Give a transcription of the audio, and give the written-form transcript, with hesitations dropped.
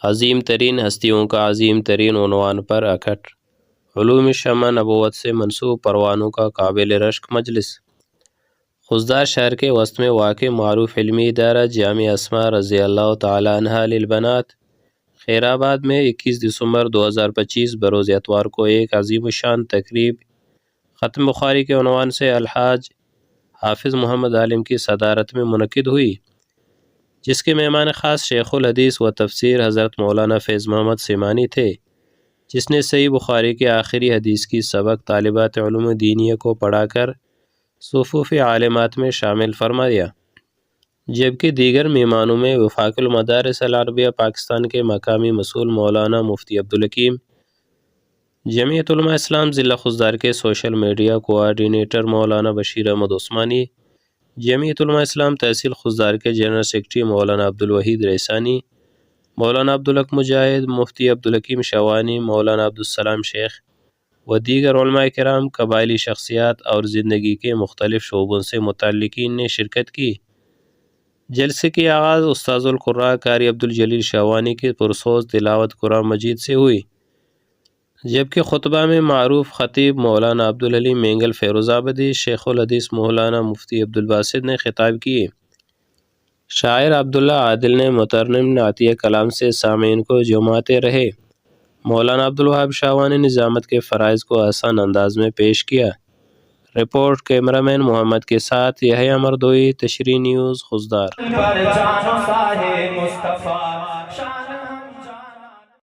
عظیم ترین ہستیوں کا عظیم ترین عنوان پر اکٹھ، علوم شمع نبوت سے منسوب پروانوں کا قابل رشک مجلس۔ خضدار شہر کے وسط میں واقع معروف علمی ادارہ جامعہ اسماء رضی اللہ تعالی عنہا للبنات خیر آباد میں 21 دسمبر 2025 بروز اتوار کو ایک عظیم الشان تقریب ختم بخاری کے عنوان سے الحاج حافظ محمد عالم کی صدارت میں منعقد ہوئی، جس کے مہمان خاص شیخ الحدیث و تفسیر حضرت مولانا فیض محمد سیمانی تھے، جس نے صحیح بخاری کے آخری حدیث کی سبق طالبات علوم دینیہ کو پڑھا کر صفوف عالمات میں شامل فرما دیا، جبکہ دیگر مہمانوں میں وفاق المدارس العربیہ پاکستان کے مقامی مسئول مولانا مفتی عبدالحکیم، جمعیت علماء اسلام ضلع خضدار کے سوشل میڈیا کوآرڈینیٹر مولانا بشیر احمد عثمانی، جمعیت علماء اسلام تحصیل خضدار کے جنرل سیکرٹری مولانا عبدالوحید ریسانی، مولانا عبدالحق مجاہد، مفتی عبدالحکیم شوانی، مولانا عبدالسلام شیخ و دیگر علماء کرام، قبائلی شخصیات اور زندگی کے مختلف شعبوں سے متعلقین نے شرکت کی۔ جلسے کی آغاز استاذ القراء قاری عبدالجلیل شوانی کی پرسوز تلاوت قرآن مجید سے ہوئی، جبکہ خطبہ میں معروف خطیب مولانا عبدالحلیم مینگل فیروز آبادی، شیخ الحدیث مولانا مفتی عبدالباسط نے خطاب کیے۔ شاعر عبداللہ عادل نے مترنم نعتیہ کلام سے سامعین کو جماتے رہے۔ مولانا عبدالوہاب شاہوانی نظامت کے فرائض کو آسان انداز میں پیش کیا۔ رپورٹ کیمرہ مین محمد کے ساتھ یحییٰ مردوئی، تشریح نیوز خضدار۔